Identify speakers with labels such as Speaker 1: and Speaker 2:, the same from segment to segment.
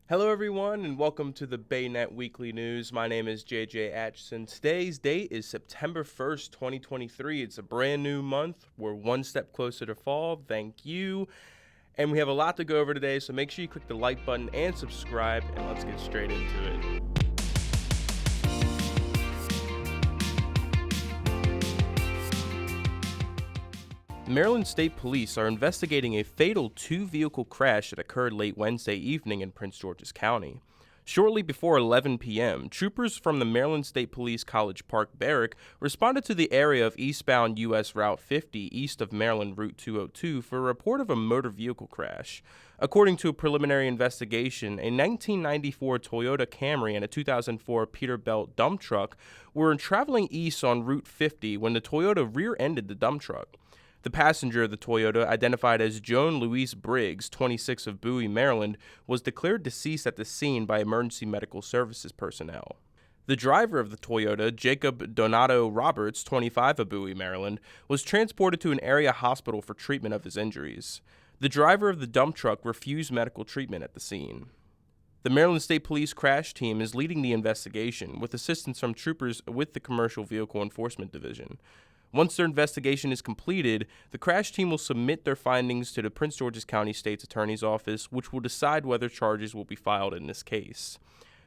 Speaker 1: Hello, everyone, and welcome to the BayNet Weekly News. My name is JJ Atchison. Today's date is September 1st, 2023. It's a brand new month. We're one step closer to fall. Thank you. And we have a lot to go over today, so make sure you click the like button and subscribe, and let's get straight into it. Maryland State Police are investigating a fatal two-vehicle crash that occurred late Wednesday evening in Prince George's County. Shortly before 11 p.m., troopers from the Maryland State Police College Park Barrack responded to the area of eastbound U.S. Route 50 east of Maryland Route 202 for a report of a motor vehicle crash. According to a preliminary investigation, a 1994 Toyota Camry and a 2004 Peterbilt dump truck were traveling east on Route 50 when the Toyota rear-ended the dump truck. The passenger of the Toyota, identified as Joan Louise Briggs, 26 of Bowie, Maryland, was declared deceased at the scene by emergency medical services personnel. The driver of the Toyota, Jacob Donato Roberts, 25 of Bowie, Maryland, was transported to an area hospital for treatment of his injuries. The driver of the dump truck refused medical treatment at the scene. The Maryland State Police crash team is leading the investigation, with assistance from troopers with the Commercial Vehicle Enforcement Division. Once their investigation is completed, the crash team will submit their findings to the Prince George's County State's Attorney's Office, which will decide whether charges will be filed in this case.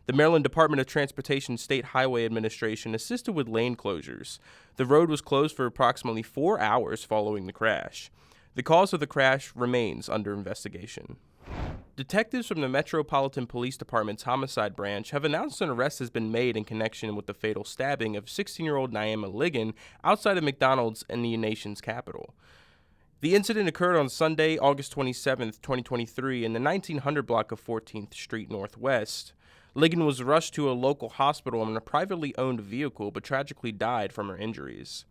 Speaker 1: The Maryland Department of Transportation State Highway Administration assisted with lane closures. The road was closed for approximately 4 hours following the crash. The cause of the crash remains under investigation. Detectives from the Metropolitan Police Department's Homicide Branch have announced an arrest has been made in connection with the fatal stabbing of 16-year-old Naima Ligon outside of McDonald's in the nation's capital. The incident occurred on Sunday, August 27, 2023, in the 1900 block of 14th Street Northwest. Ligon was rushed to a local hospital in a privately owned vehicle but tragically died from her injuries.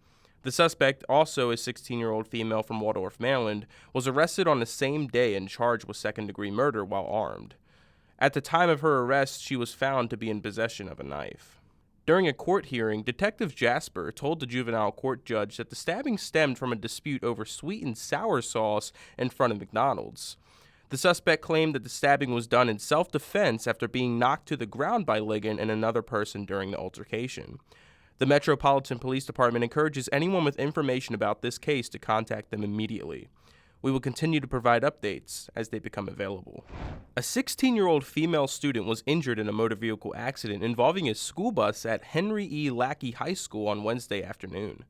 Speaker 1: The suspect, also a 16-year-old female from Waldorf, Maryland, was arrested on the same day and charged with second-degree murder while armed. At the time of her arrest, she was found to be in possession of a knife. During a court hearing, Detective Jasper told the juvenile court judge that the stabbing stemmed from a dispute over sweet and sour sauce in front of McDonald's. The suspect claimed that the stabbing was done in self-defense after being knocked to the ground by Ligon and another person during the altercation. The Metropolitan Police Department encourages anyone with information about this case to contact them immediately. We will continue to provide updates as they become available. A 16-year-old female student was injured in a motor vehicle accident involving a school bus at Henry E. Lackey High School on Wednesday afternoon.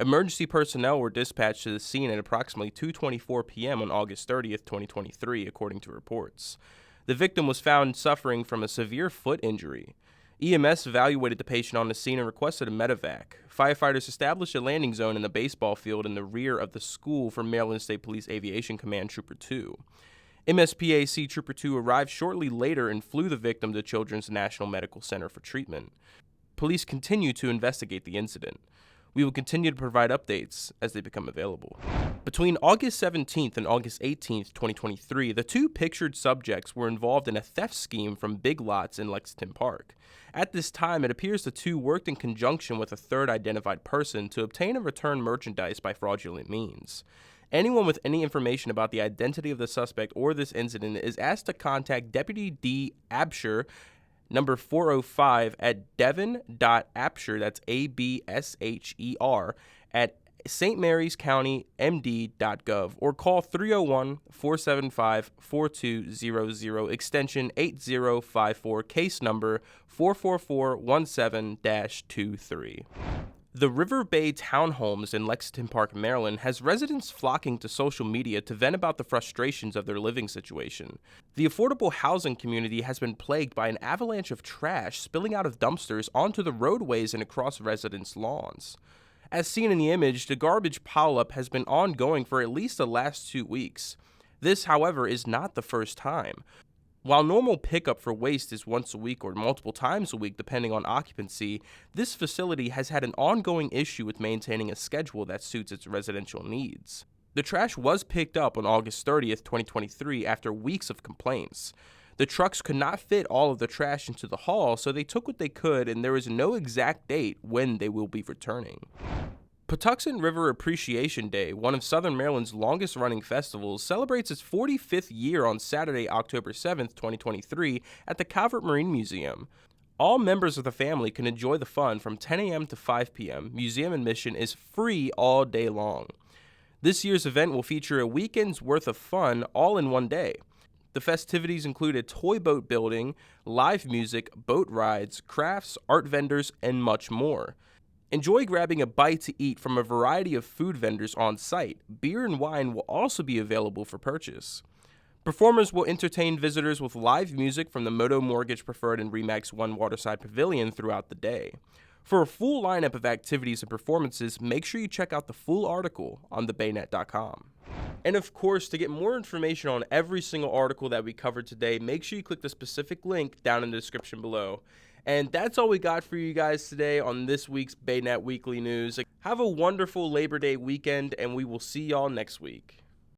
Speaker 1: Emergency personnel were dispatched to the scene at approximately 2:24 p.m. on August 30th, 2023, according to reports. The victim was found suffering from a severe foot injury. EMS evaluated the patient on the scene and requested a medevac. Firefighters established a landing zone in the baseball field in the rear of the school for Maryland State Police Aviation Command Trooper 2. MSPAC Trooper 2 arrived shortly later and flew the victim to Children's National Medical Center for treatment. Police continue to investigate the incident. We will continue to provide updates as they become available. Between August 17th and August 18th, 2023, the two pictured subjects were involved in a theft scheme from Big Lots in Lexington Park. At this time, it appears the two worked in conjunction with a third identified person to obtain and return merchandise by fraudulent means. Anyone with any information about the identity of the suspect or this incident is asked to contact Deputy D. Absher, number 405 at devon.absher, that's ABSHER, at stmaryscountymd.gov, or call 301-475-4200, extension 8054, case number 44417-23. The River Bay Townhomes in Lexington Park, Maryland, has residents flocking to social media to vent about the frustrations of their living situation. The affordable housing community has been plagued by an avalanche of trash spilling out of dumpsters onto the roadways and across residents' lawns. As seen in the image, the garbage pileup has been ongoing for at least the last 2 weeks. This, however, is not the first time. While normal pickup for waste is once a week or multiple times a week depending on occupancy, this facility has had an ongoing issue with maintaining a schedule that suits its residential needs. The trash was picked up on August 30th, 2023 after weeks of complaints. The trucks could not fit all of the trash into the haul, so they took what they could, and there is no exact date when they will be returning. Patuxent River Appreciation Day, one of Southern Maryland's longest-running festivals, celebrates its 45th year on Saturday, October 7th, 2023, at the Calvert Marine Museum. All members of the family can enjoy the fun from 10 a.m. to 5 p.m. Museum admission is free all day long. This year's event will feature a weekend's worth of fun all in one day. The festivities include a toy boat building, live music, boat rides, crafts, art vendors, and much more. Enjoy grabbing a bite to eat from a variety of food vendors on site. Beer and wine will also be available for purchase. Performers will entertain visitors with live music from the Moto Mortgage Preferred and RE/MAX One Waterside Pavilion throughout the day. For a full lineup of activities and performances, make sure you check out the full article on BayNet.com. And of course, to get more information on every single article that we covered today, make sure you click the specific link down in the description below. And that's all we got for you guys today on this week's BayNet Weekly News. Have a wonderful Labor Day weekend, and we will see y'all next week.